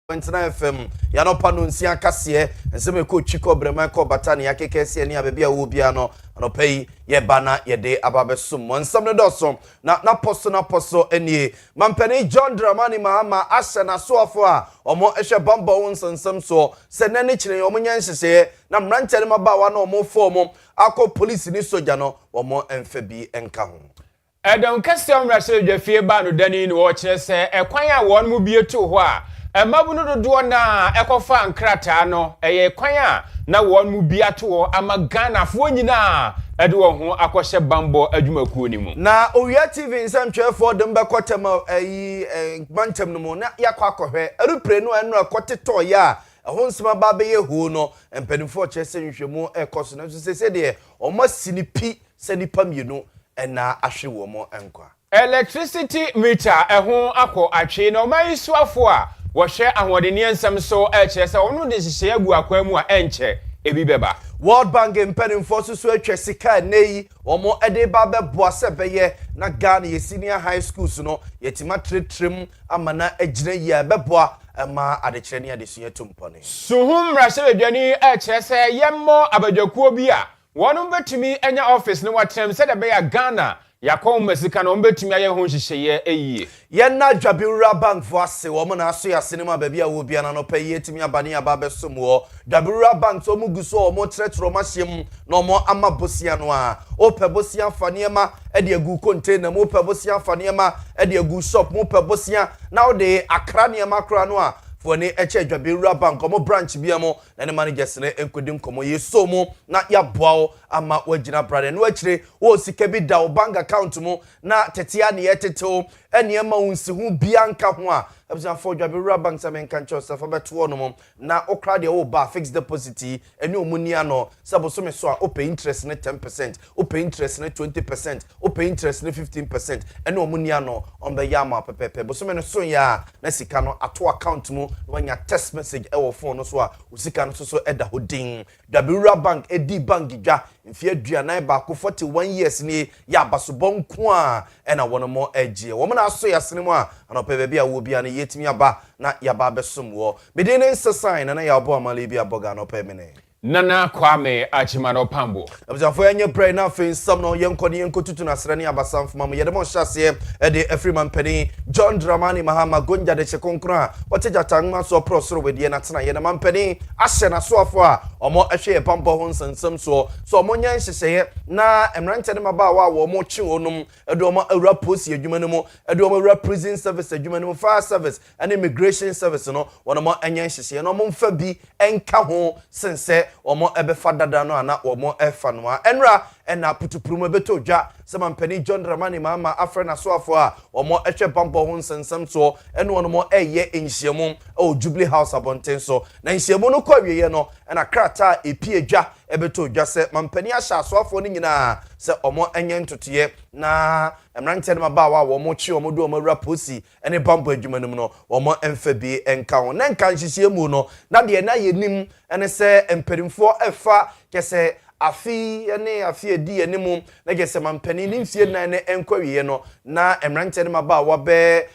29 FM ya no pa no Owia Kaseɛ nsɛm ekɔ chiko brema kɔ batani akekɛse ani abebia wo bia no anɔpɛyi ye bana ye de ababesom nsɛm no dɔso na poso anie mampani John Dramani Mahama ahyɛ na soafo a ɔmo ehwɛ bamba wo nsɛnsɛm so sɛ nane kyerɛ ɔmo nya nhyehyɛ na mrankyɛ ne mabawa na ɔmo fo akɔ police ni soja no ɔmo emfa bi enka ho Edom kase omrase dwafie ba no dani ni wo kyerɛ sɛ ekwan a wɔn mu bie to hɔ a emabunu dodo na ekofa nkrata no eye kwan a na wɔn mu bia to hɔ ama Ghana fo nyina ede wo ho akɔhyɛ bambo adwumakuo ni mu na Owia TV nsɛmtwɛfo dem bɛkɔtem bantam no mu na yakɔ akɔhwɛ erupre no enu akɔtetɔ ya ɛho nsema ba bɛyɛ hu no mpanimfo kyerɛ sɛ nhwɛmu ɛkɔso na so sɛ de ɔma sinipi sɛ nipa mienu na ahwe wo mo enkwa electricity meter ɛho akɔ atwe na ɔman isuafo a wɔhwɛ ahoɔdenni nsɛm so ɛkyerɛ sɛ ɔno de hyehyɛ agu akwan mu a ɛnkyɛ ebi bɛba World Bank mpanimfo so atwa sika nei ɔmo ɛde ba bɛboa sɛ bɛyɛ na Ghana ye senior high schools no yetima tretrem amana agyina yi a bɛboa ma adekyerɛ ne adesua tumpɔne suhum rashid aduani ɛkyerɛ sɛ yɛmmɔ abadwakuo bi a wɔn betumi anya office ne watrem sɛ de bɛyɛ Ghana yakɔ masika na wɔn betumi ayɛ ho hyehyɛ eyie yɛna Dwabewura Bank fo ase wɔn na aso yɛ sinema baabi a wo bia na no pɛ yɛtumi abane aba bɛsom wɔ Dwabewura Bank so mu gu so wɔn trɛtrɛ wɔn ahyɛm na wɔn ama bosia no a opɛ bosia fa nneɛma ɛde agu container mu opɛ bosia fa nneɛma ɛde agu shop mu opɛ bosia na wo de akra nneɛma kra no a Fone eche Dwabewura Bank omo branch bia mo na ne managers ne enkodi nkomo yeso mo na ya boa ama wagina brother no akire wo sika bi da wo bank account mo na tetea ne yetetew ene ma wonsi hu bia nka ho a ebisa for Dwabewura Bank sa men kan cho sa fa beto no mo na okra de wo ba fixed deposit ene omunia no saboso me so a open interest ne 10% open interest ne 20% open interest ne 15% ene omunia no on be ya ma pepepe boso me no so ya na sika no ato account mo wanya text message ewo phone no so a usika no so eda hodin Dwabewura Bank edi bank dwa mfie aduanan ba ko 41 years ni ya basobon ko a ena wono mo agye wo na so yasene mo a anope ba bia wo bia na yetimi aba na ya ba besom wo mede ne nsesan na ya bo amale bia boga no pe mene Nana Kwame Achimano Pambo. Abzafo yenye pray na fe nsam no yenko ne yenko tutu na srani abasam fuma mo yede mo hyase e de Afriman pani John Dramani Mahama gonja de chekonkro wote jatangma so prosoro we na tena yede man pani ahye na soafo a omo ehwe pambo ho nsensem so omo nya hyehyeye na emrante ne maba wa wo mo chi onum e de omo awura posi adwuma ne mo e de omo awura prison service adwuma ne mo fire service and immigration service no wono mo anya hyehyeye no mo mfa bi enka ho sense omo ebefa dada no ana omo efa no enra ena putuprumo beto dwa se mampani John Dramani Mahama afre na soafo a omo ehwe bambo ho nsensem so ene wono mo eye enhyiemu o Jubilee House abonten so na enhyiemu no kwa wieye no ena krata epie dwa ebeto dwa se mampani ahya soafo no nyina se omo enye ntotoye na emrante ne mabawa wo mo chi omo do omo wura posi ene bambo adwuma no no omo emfa bi enka ho na nka nhyiemu no na de na yenim ene se emperimfo efa kese afi ene afi edi enimu na gese mampani ni mfie nan ne enkwawiye no na emrante ne mabawa be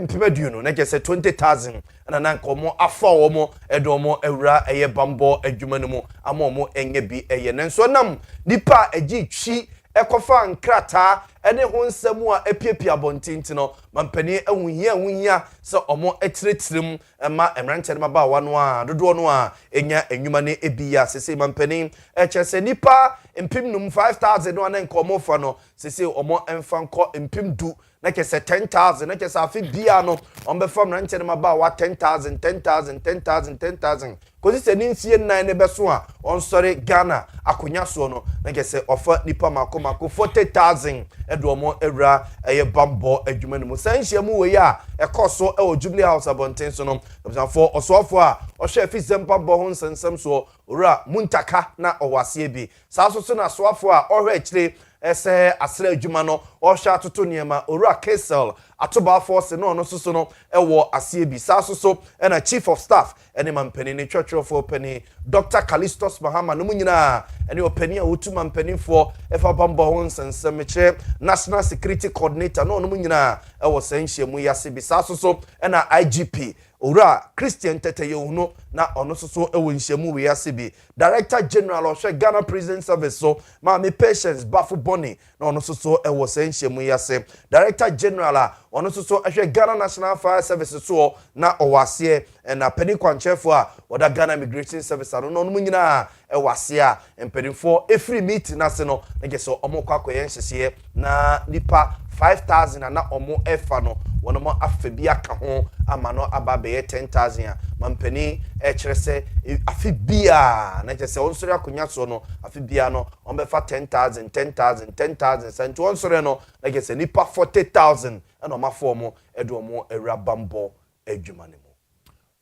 mpemedu no na gese 20,000 na nkomo afa omo edomo ewura eye bambo adwuma no mu ama omo enye bi eye nenso nam nipa agi twi ekofa nkrata ene ho nsɛm a epiepia bontinti no mampani ahunhia se omo etiretirem ma emrante ne mabawa no a dodo no a enya enwuma ne ebiya sese mampani echese nipa mpimnum 5,000 no na nkomo fa no sese omo emfa nko mpimdu na kese 10,000 na kese afi bia no ombefa emrante ne mabawa 10,000 kozi se ninsie nan ne beso a onsori Ghana akonya so no na kese ofa nipa mako 40,000 edomo ewra eye bambo adwuma no mu sanhyiamu we ya ekoso e o Jubilee House abonten so no for osofo a ohwe afisem bambo ho nsensem so ora muntaka na owase bi saaso so na soafo a ohwe akire ese asra adwuma no ohwe atoto niema Owia Kaseɛ atoba force no no so no ewo asie bi saaso so na chief of staff ene mampani ne twetwefo pani Dr. Callistus Mahama no munyina ene opani a wotu mampani fo efa bambo ho nsensem che National Security Coordinator no munyina e wo sanhye mu yase bisa so ena IGP Ora Christian Tete Yehuno na ono soso ewo nhyiamu we yase bi Director General of Ghana Prison Service so ma me Patience Bafu Boni na ono soso ewo sanhyiamu yase Director General ono soso ehwe Ghana National Fire Service so na owase na pedi kwanchefo a oda Ghana Immigration Service ano no munyina ewase a empedinfo every meet na se no na geso omokwa akoye nhyehyɛ na nipa 5,000 na omo efa no wono mo afebia ka ho ama no ababe 10,000 a mampani kyerese afebia na kyerese onsori akonya so no afebia no ombefa 10,000 santu onsori no na kyerese nipa 40,000 na omafo mo edomo ewrabambo adwumane mo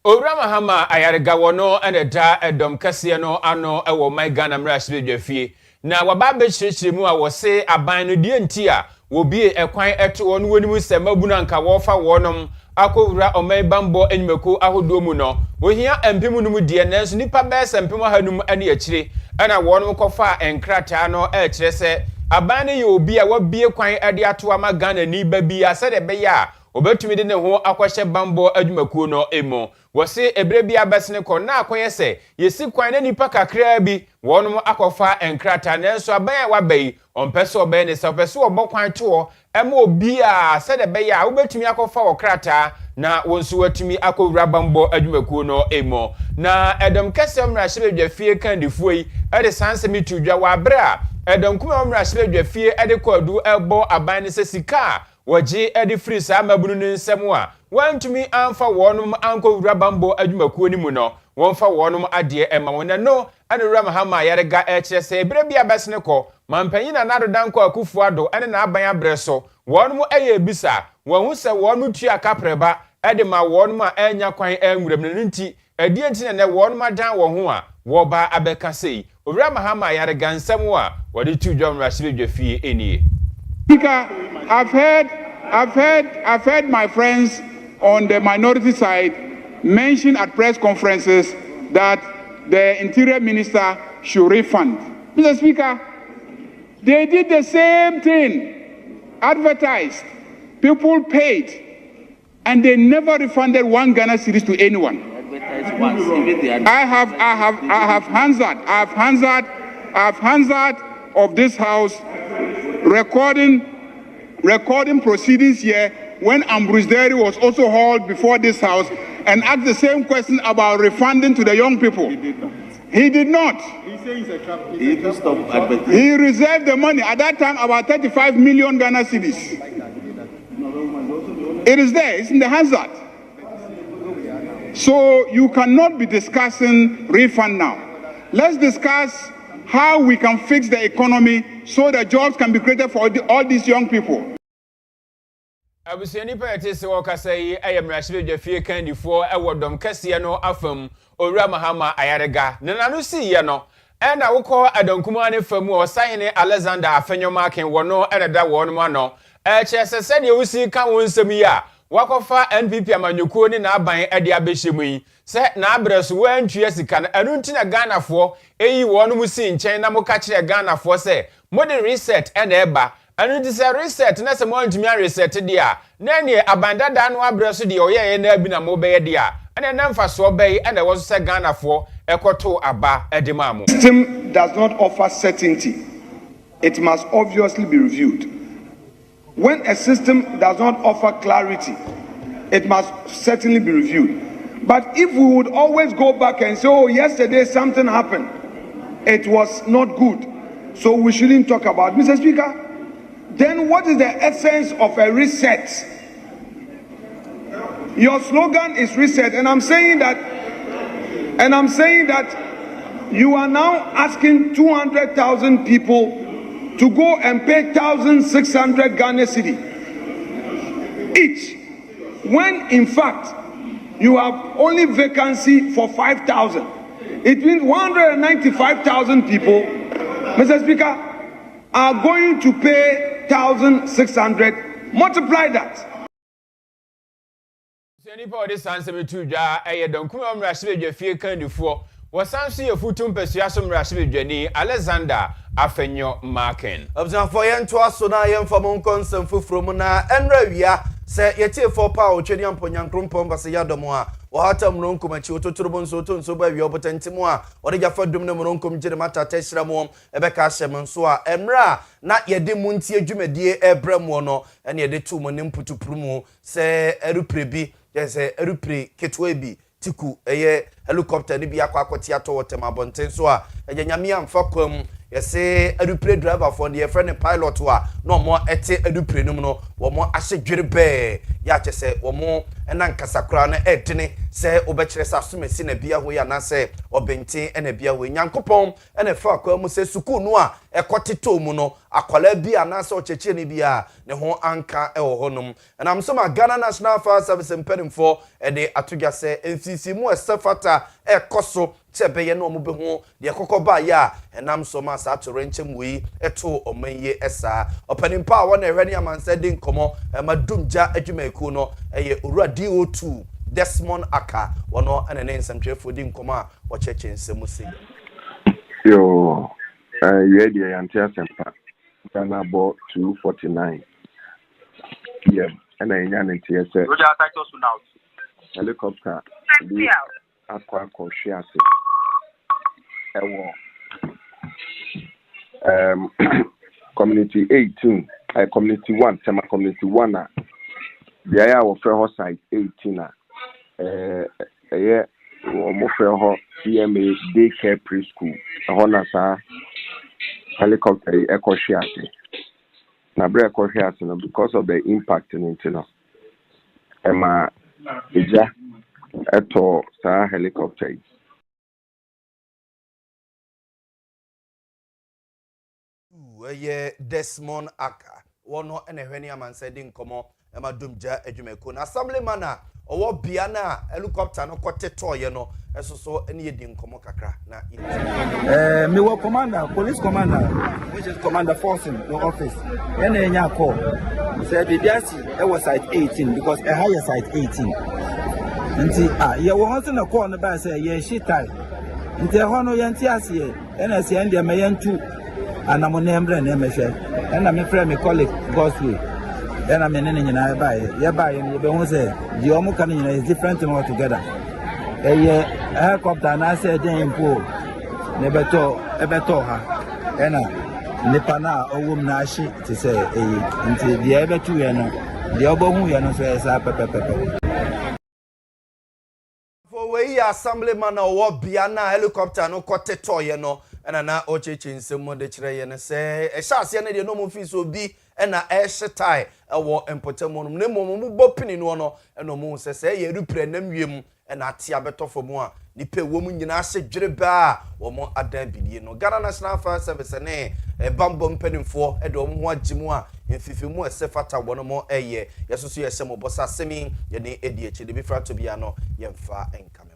Owura Mahama ayarega wono ene da edom kase no ano ewo my Ghana mrashire dwafie na waba be kyerkyere mu a wo se aban no die nti a wo bie ekwan eto wono wonimu sema buna nka wo fa wonom akowura omai bambo enimeko ahodo mu no wo hia empemu no mu die nanso nipa be sempemu hanum ane akyire ana wonom kofa enkrata no kyerɛ se aban no ye obi a wabie kwan ade ato ama Ghana ni ba bia se de be ya obetumi de ne ho akwahye bambo adwumakuo no emo wose ebre bia besene ko na akoye se yesi kwan na nipa kakra bi wonom akofa enkrata nanso aban a wabai ompese oban ne se opese obokwan to ema obi a se de be ya obetumi akofa okrata na wonso watumi akowura bambo adwumakuo no emo na edom kese omrahye dwafie kandifuo yi ede sanse mitudwa wa bra edom kuma omrahye dwafie ede kwadu ebo aban ne se sika waji edi free sa mabunu nsem a wantumi anfa wonum anko wura bambo adwumakuo ni mu no wonfa wonum ade ema wona no anura Mahama yarega kyerɛ sɛ ebere bia besne kɔ mampanyi na nado danko akufu ado ene na aban abrɛ so wonum eye bisa wonhu sɛ wonum tua kapreba ede ma wonum a enya kwan anwuram ne nti adie nti ne wonum adan wo ho a wo ba abeka sei owura Mahama yarega nsem a wode tu dwom rashire dwafie enie Speaker, I've heard my friends on the minority side mention at press conferences that the Interior Minister should refund. Mr. Speaker, they did the same thing, advertised, people paid, and they never refunded one Ghana cedis to anyone. I have Hansard of this house recording proceedings here when Ambrose Derry was also hauled before this house and asked the same question about refunding to the young people. He did not. He reserved the money. At that time, about 35 million Ghana cedis. It is there. It's in the Hansard. So you cannot be discussing refund now. Let's discuss how we can fix the economy so that jobs can be created for all these young people. Abusiani party se wakasa yi ayamrashire dwafie kandifo ewodom kase no afam Owura Mahama ayarega nananu si ye no ena wokọ adankuma ne famu osahene Alexander Afenyoma wono eneda wono ano kyesese ne wusi ka wonsem yi a wakofa NPP amanyukuo ni na aban ade abehye yi se na abreso wantue sika na enu nti na Ghanafo eyi wono musi nchen na moka kire Ghanafo se modern reset ena eba enu nti se reset na se mo ntumi reset dia na ne abandada no abreso de oyeye na abi na mo beye dia ena na mfaso beye ena wo se Ghanafo ekoto aba edimamo. System does not offer certainty. It must obviously be reviewed. When a system does not offer clarity, it must certainly be reviewed. But if we would always go back and say, oh, yesterday something happened, it was not good, so we shouldn't talk about it. Mr. Speaker, then what is the essence of a reset? Your slogan is reset, and I'm saying that you are now asking 200,000 people to go and pay 1,600 Ghana cedi each, when in fact you have only vacancy for 5,000. It means 195,000 people, Mr. Speaker, are going to pay 1,600. Multiply that. Nipa odi sanse metu dwa eye donkum amrahye dwa fie kandifo wasanso ye futum pesua so mrahye dwani Alexander Afenyo Marken obzanfo ye nto aso na ye mfamo nkonsem fufuro na enra wia se yetie fo pa otwedi amponyankrompom base yadomo a wahata mronkom achi ototurubo nso tonso ba wi obotantimo a ode jafa dum ne mronkom gire mata teshira mo ebeka ahyem nso a emra na yede munti adwumadie ebramo no ene yede tu mo ne mputuprumu se eruprebi yese erupre ketwe bi tiku eye helicopter ni bi akwakwoti ato wotem abonten so a enyame amfa kwam yese erupre driver for the friend pilot wa no mo ete erupre num no wo mo ahyedwere be ya chese wo mo ena nkasakura na edene se obekire sa somesi na bia ho ya na se obenten ena bia ho nyankopon ena fa kwa mu se suku no a ekoteto mu no akwala bia na se ocheche ni bia ne ho anka e wo honum na amsoma Ghana National Fire Service impedimfo ede atugya se NCC mu esefata ekoso chebeye no mo be ho de kokoba ya enam so ma sa to renchem wi eto omanye esa opanimpa a wona ehwani amanse din komo madumja adwumaku no eye owura DO2 Desmond Aka wono anene nsantwefo din komo a wo cheche nsemu se yo you dey antia sempa Ghana bo 249 pm and I nya ntie se helicopter akwa shiase ewo community 18 community 1 tema community 1 the aya wo fe ho site 18 eye wo mo fe ho CMA daycare preschool ho na sa helicopter echo shiase na bre echo shiase no because of the impact in it no ema eja eto sa helicopter ye Desmond Aka wono ene hwani amanse din komo emadumja adwumako na assemblyman a owo bia na helicopter no koteto ye no esoso ene ye din komo kakra na me wo commander police commander which is commander force in the office ene enya call say the diasi e was site 18 because a higher site 18 nti ye wo hanse na call no ba say ye shitai nti ho no ye nti ase ene se ende me ye ntu anamone embre na emehwe ena me frɛ me colleague Gospel ena me ne nyina ye bae no be hu se di omo kan nyina is different thing altogether eye helicopter na say den po ne ebeto ha ena nipa na owom na ahye ti say nti di ebetu ye no di obohu ye no so esa pepepepe for we assemblyman na owo bia na helicopter no koteto ye no ena na ocheche nsemo de kire ye ne se ehase ne de no mo fi so bi ena ehyetai ewo empotemo no ne mo bopini no no ena mo se ye rupre na mwiem ena atia betofo mu a nipa wo mu nyina hye dwere ba wo mo adan bidie no Ghana National Fire Service ne bambo mpenimfo ede wo ho agimu a mfifimu esefata wo no mo eye yesoso ye hyemo bosa semi ye ne edi echi de bi frato bia no ye mfa enkame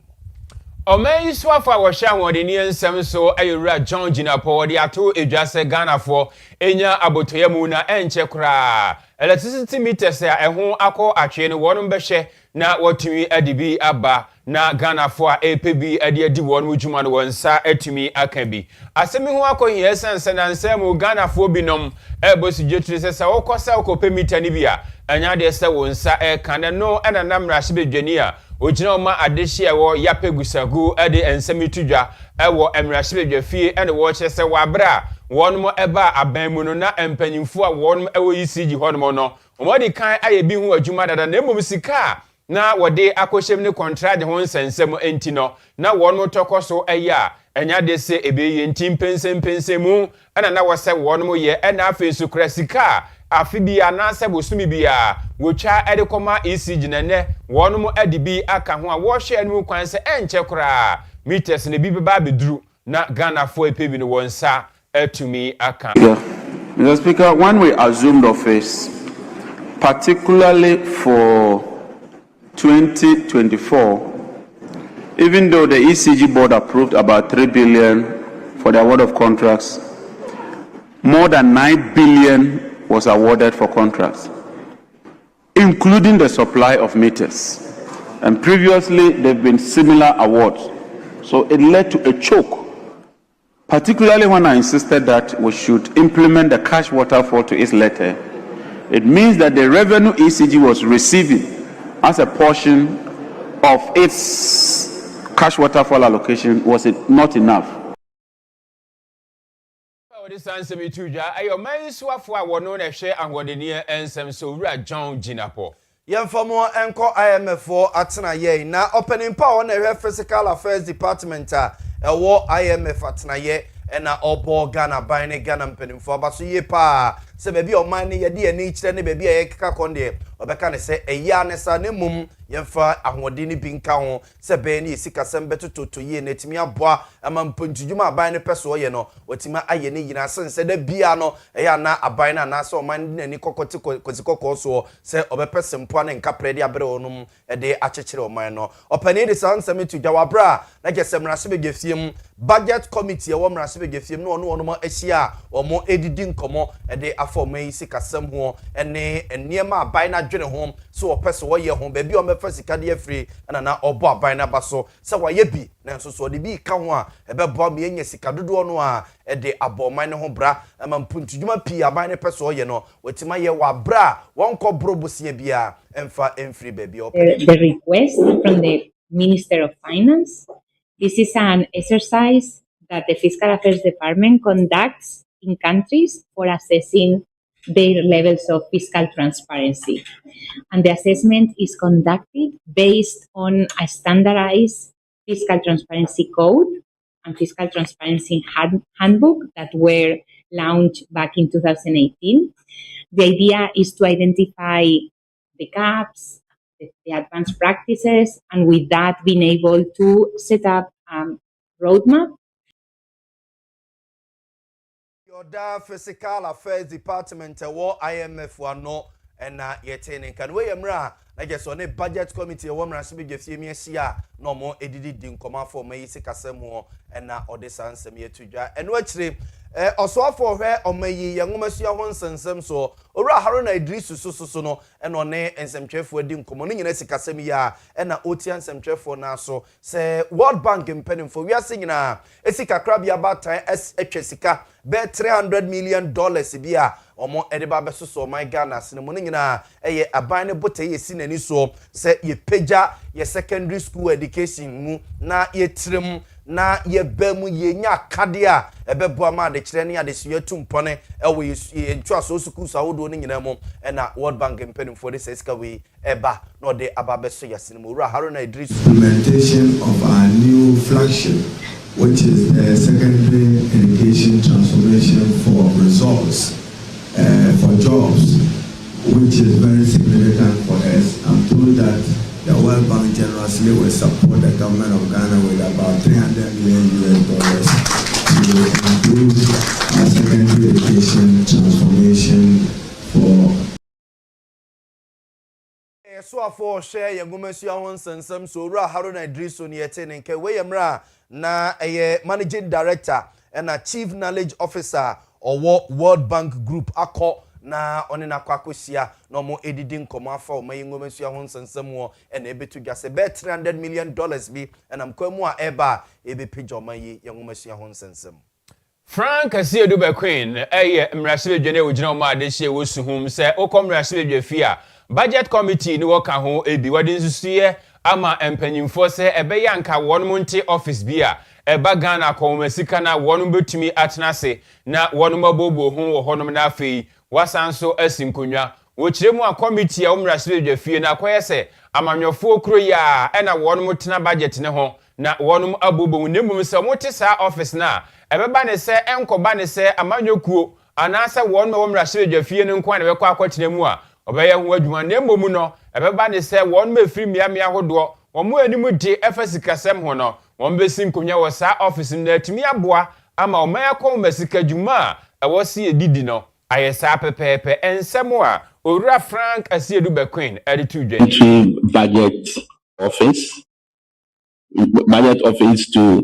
Omen swafa wo hwa wode ni ensem so ayura John Jinapo wode ato edwase Ghana fo enya abotoyemu na enche kra electricity meters a eho akọ atwe ne wonum behwe na watumi adibi aba na Ghana fo a epebi adi wonum dwuma no wonsa atumi aka bi asemi ho akọhie sense na nsem Ghana fo binom ebosi jetri se wokosa okope meter ni bia anya de se wonsa eka no ena namrahye bedwani a ojina ma adehye wo yapegusagu ade ensemitudwa ewo emrahye bedwafie ene wo kyese wabra wonmo eba abanmu no na empanyimfo a wonmo ewo yisigi honmo no omodi kan ayebi hu adwuma dada na emom sika na wode akohyem ne contract ho nsensem enti no na wonmo tokoso eya enya de se ebeye ntim pensempensemu ena na wose wonmo ye ena afesu kra sika afibia na se bosumi bia wotwa edekoma ECG nene wonum adibi aka ho a wo hwe anu kwan se enche kra meters ne bi beba beduru na Ghana fo epebi no wonsa atumi aka. Yeah. Mr. Speaker, when we assumed office, particularly for 2024, even though the ECG board approved about 3 billion for the award of contracts, more than 9 billion was awarded for contracts, including the supply of meters. And previously, there have been similar awards. So it led to a choke, particularly when I insisted that we should implement the cash waterfall to its letter. It means that the revenue ECG was receiving as a portion of its cash waterfall allocation was not enough. This answer me too, ja. Ayo man swafo a wono na hwe angodenie ensem so wura John Ginapo. Yemfamo enko IMF for atena ye na opening power na hwe physical affairs department a ewo IMF atena ye na obo Ghana ban ne Ghana mpanimfo abaso ye pa se bebi o man ne ye de ani kire ne bebi ye keka konde obeka ne se eya ne sa ne mum yemfa ahode ne binka ho se be ne sikasem betototo ye na timi aboa ama mpontudwuma aban ne peso ye no watima aye ne yina sense da bia no eya na aban na na se o man ne ni kokote kosikoko so se obepese mpo na nka prede abere onum de achechire o man no opani de sansem tu dwabra na gesemra se be gefiem budget committee e wo mra se be gefiem no ono ahia omo edidi nkomo de afọ mai sikasem ho ene eniema aban na dwene ho so opese wo ye ho ba bi o mefa sika de afri na obo aban na baso se wa ye bi na nso so de bi ka ho a ebebo me enya sika dodo no a de aboman ne ho bra ama mpuntudwuma pi aban ne pese wo ye no watima ye wa bra won ko brobosie bia emfa emfri ba bi o the request from the Minister of Finance. This is an exercise that the Fiscal Affairs Department conducts in countries for assessing their levels of fiscal transparency. And the assessment is conducted based on a standardized fiscal transparency code and fiscal transparency handbook that were launched back in 2018. The idea is to identify the gaps, the advanced practices, and with that being able to set up a roadmap. Your Physical Affairs Department wo IMF wano na yetene kan we yemra na je so ne budget committee wo mra se be gefie mi ahia no mo edidi di nkoma for mai sikasem ho na odisa nsem yetudwa eno akire osoafo hwe omayi yenwomasua ho nsensem so owura Haruna Idrisu so no eno ne nsemtwefo adi nkomo no nyina sikasem ya na otia nsemtwefo na so se World Bank mpanimfo wiase nyina esika krabia batan etwesika be $300 million bia omo ediba besoso my Ghana sinemo nyina eye aban ne bote ye sinani so se ye peja ye secondary school education mu na ye trem na ye bemu ye nya kade a ebebo ama de kire ne ade so tumpone ewe ye ntwa so school so awodo ne nyina mu na World Bank mpanimfo de seska we eba no de ababeso ye sinemo ura Haruna Idris implementation of our new flagship, which is the secondary education transformation for results, for jobs, which is very significant for us. I'm told that the World Bank generously will support the government of Ghana with about $300 million to improve our secondary education transformation for so afọ share yengomasua ho nsensem so ura Haruna Idrisu ne yetene nke we yemra na managing director and chief knowledge officer or World Bank Group akọ na oni na kwakosia no mo edidi nkomo afa o mayengomasua ho nsensem ho na ebetu dwase be $300 million bi na mkwamu a eba ebepeja omayi yengomasua ho nsensem Frank Kaseɛ do be queen mrasebe dwene ogina ma de hye wosuhum se okom mrasebe dwafia budget committee ni woka ho ebi wade nsusuye ama empanyimfo se ebe yanka wonum nte office bia eba Ghana komasika na wonum betumi atenase na wonum abobo ho wo honum na afei wasanso asinkonwa wo kiremu a committee a umrasebe dwafie na koyese amanwofo okro ya na wonum tena budget ne ho na wonum abobo nemu se mote sa office na ebeba ne se enkoba ne se amanyokuo anasa wonum umrasebe dwafie ne nkwa ne bekọ akwatenemu a obeye ho adwuma na emom no ebeba ne se won ma firi miamia hodo won animu de efasikasem ho no won besi nkonya wo sa office na atumi aboa ama o man akọ masika adwuma a ewo se edidi no ayesa pepepe ensem a owura Frank Kaseɛ do be queen editu dwen budget office to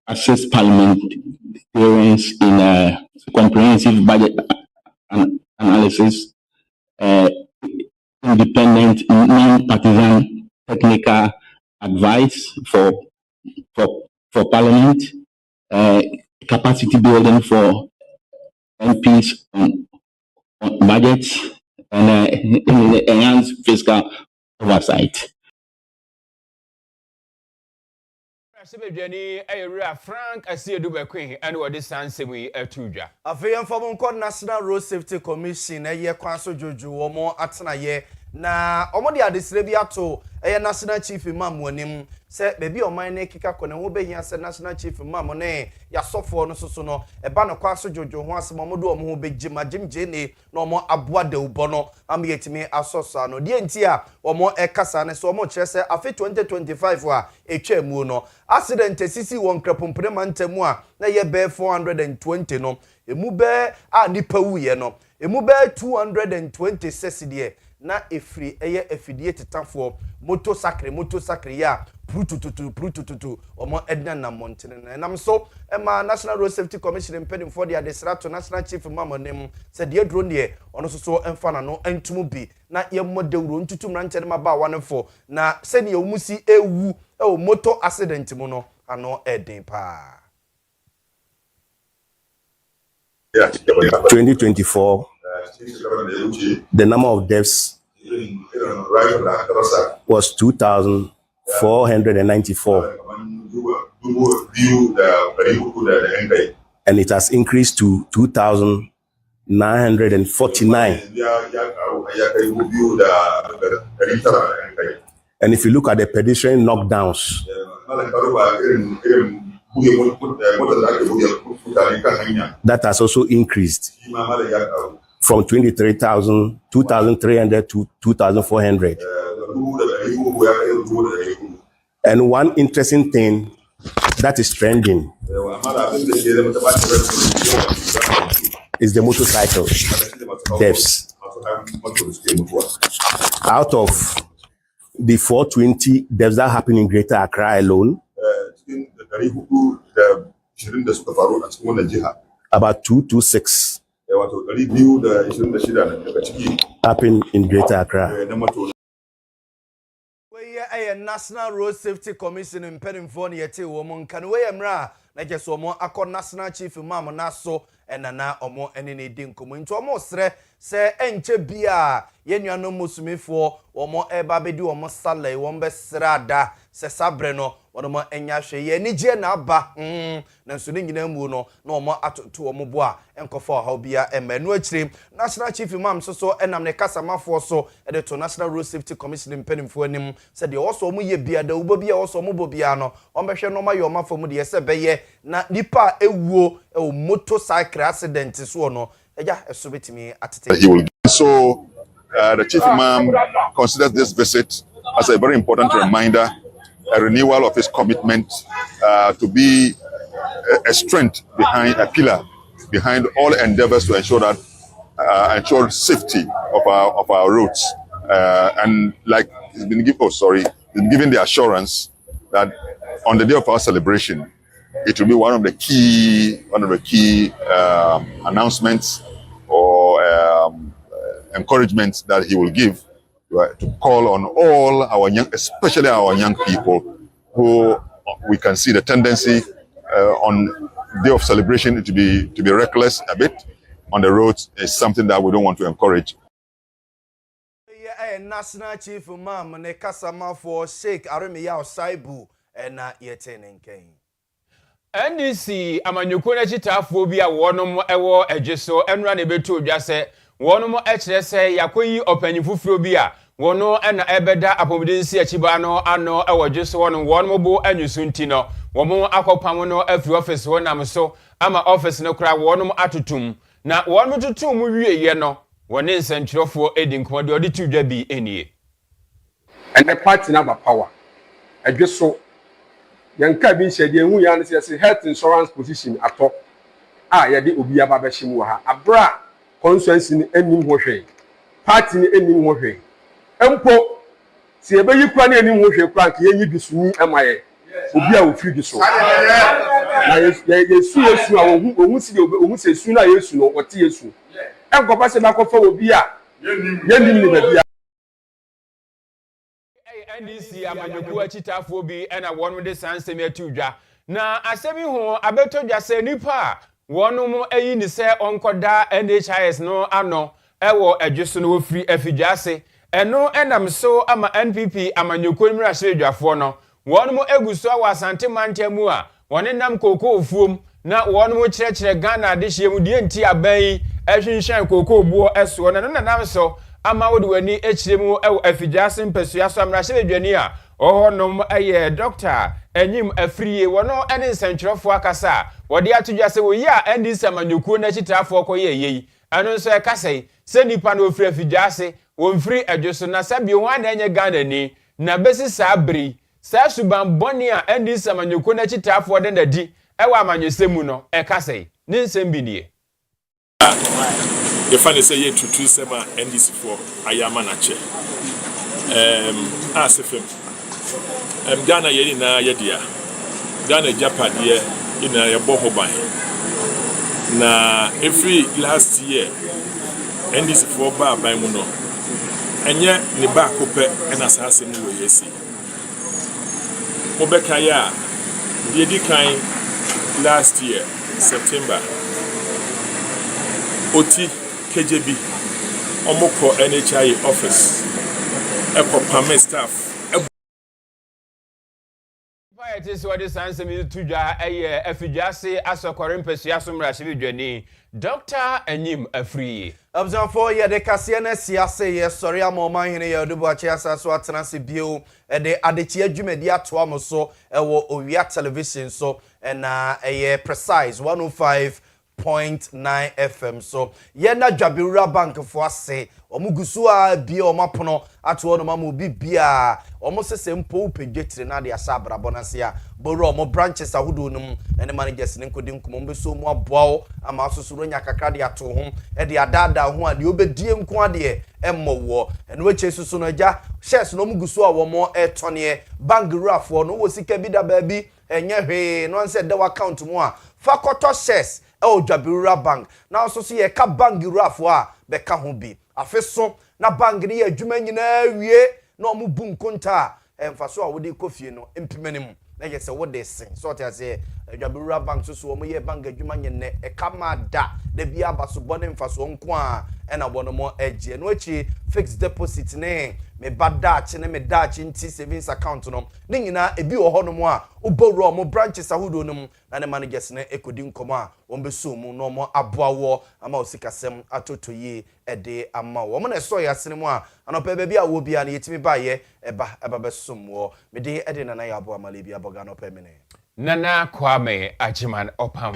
assist parliamentarians in comprehensive budget analysis, independent, non-partisan technical advice for Parliament, capacity building for MPs on budgets, and enhanced fiscal oversight. Frank Kaseɛ and what this answer we tuja. Afei from National Road Safety Commission ye kwanso jojo omo atena ye na omo de adesire bi ato National Chief Imam wonim se bebi oman na kika kone ho behia se National Chief Imam ne ya sofo no soso no eba no kwanso jojo ho asem omo do omo ho begima jimje ne na omo aboa de ubo no am yetimi asoso no de nti a omo ekasa ne so omo kire se afi 2025 a etwa mu no accident sisi won krapompre mantamu a na ye be 420 no emu be a nipa wuye no emu be 226 de na efri eye efidie tetafo motorcycle ya prutututu omo edna na montene na nam so ema National Road Safety Commission impeding for the adesrato National Chief Mamonem said the drone de ono so emfa na no entumu bi na ye modewuro ntutum na nkyere ma ba wanefo na se ne omusi ewu e motor accident mu no ano eden pa 2024, the number of deaths was 2,494, and it has increased to 2,949. And if you look at the pedestrian knockdowns, that has also increased from 2,300 to 2,400. And one interesting thing that is trending is the motorcycle deaths. Out of the 420 deaths that happen in Greater Accra alone, about 226 happen in Greater Accra. We National Road Safety Commission impeding for yete woman can we emra na just omo akọ National Chief Imam na so enana omo enene di nkomo nti omo sre se enche bia ye nuano musumifo omo eba bedi omo sale won be srada se sabre no omo enya hwe ye ni je na aba na nso ni nyina mu no na omo atoto omo bo a enkofo ha bia emanu akire National Chief Imam so enam ne kasamafo so e to National Road Safety Commission impenimfo anim se de oso omo ye bia da ubo bia oso omo bo bia no ombehwe no ma yo mafo mu de se beye na nipa ewuo e motorcycle accident so no eja eso betimi atete. So the Chief Imam considers this visit as a very important reminder, a renewal of his commitment to be a strength behind, a pillar behind all endeavors to ensure that ensure safety of our roads. And like he's been given the assurance that on the day of our celebration, it will be one of the key announcements or encouragements that he will give to call on all our young, especially our young people, who we can see the tendency on day of celebration to be reckless a bit on the roads is something that we don't want to encourage. National Chief Imam ne kasama for Sheikh Aremiya Osaibu na yetenenken. NDC amanyuko na chitafo bi a wonom ewo ejeso enra ne betu odwa se wonom ekire se yakoyi opanyifufuro bi a wono na ebeda apomdensi achiba no ano ewo jeso wonom bo anyusu nti no womo akopam no afri office wonam so ama office no kra wonom atutum na wonom tutum wieye no wone nsentwerefo edi nkomade odi tudwa bi enie and the party na power adweso yanka bi nhede hu ya ne health insurance position ato a yede obi aba ba hyimu ha abra constituency ni anim ho hwe party ni anim ho hwe empo si ebe yikwa ni anim ho hwe kra ka yenyi bisuni amaye obi a ofi bi so na yesu a ohun si ohun se su na yesu no wote yesu enko ba se ba ko fa obi a yenim ni ba bia NDC amanyoku achitafo bi ena wonu de sansem atudwa na asemi ho abetodwa se nipa wonu mu ayi ni se onkoda NHIS no ano ewo adweso no ofiri afidwase eno enam so ama NPP amanyoku nimra hyeredwafo no wonu mu eguso awa asante mantamu a woni nam koko ofuom na wonu mu kyerɛkyerɛ Ghana de hyem die nti aban ehwehwɛn koko obuo eso na no nam so ama wodi wani echiremu ewo afidwase mpasua so amra hyeredwani a ohonom eye doctor enyim afriye wono ene nsentwerefo akasa wode atodwa se wo yi a NDC amanyoku na chitafo koye yeyi anu nso e kasei se nipa no ofiri afidwase wo mfiri adwoso na sabi ho ana enye Ghana ni na besi sabri sa suban boni a NDC amanyoku na chitafo de nadi ewa amanyosemu no e kasei ni nsem bi nie the funny say ye tutu sema NDC for ayama na che asefem Ghana ye na ye dia Ghana Japan ye ina ye boho ban na every last year NDC for ba ban mu no enye ne ba kopɛ ena asase mu wo yesi obeka ya ye di kan last year September oti KJB omoko NHI office ekopame staff it is what is answer me to ja afidwase asokore mpasua so mra hyeredwani Dr. Enyim Afriye Abzan for ye de Kaseɛ na siase ye sori amoma hene ye odubo achi asaso atenase bio de adechi adwumadi ato amoso ewo Owia television so na ye precise 105.9 FM so ye na dwabewura bank fo ase omugusu a bia omapono ato no mamu bibia omosese mpo upedwetire na de asa abrabonase a boru omo branches ahodo num ene managers ne nkodi nkomo mbeso mu aboa ama asosoro nya kakra de ato ho e de adada ho a de obedie nko ade emmowo ene weche susu no agya shares no omugusu a wo mo etone bangrafo no wo sika bi da ba bi enye hwe no nse de account mu a fakoto shares e Dwabewura bank na ososo ye ka bangrafo a be ka ho bi afeso na bank ni adwuma nyina wie na omu bu nkonta emfaso a wodi kofie no empimanim na yese wode sen so tia se Dwabewura bank so omu ye bank adwuma nyene e ka ma da bia baso bone mfaso nko a na bono mo eje no achi fixed deposit ne me badachi ne me dachi nti savings account no ne nyina ebi wo ho no mo a obowro mo branches ahodo no na ne managers ne ekodi nkomo a wonbeso mu no mo aboawo ama osikasem atotoyi ede ama wo mo na so ya sene mo a anopa bia wo bia na yetimi baye eba besom wo me de ede na ya aboa male bia boga no pa mene Nana Kwame Ajiman Opam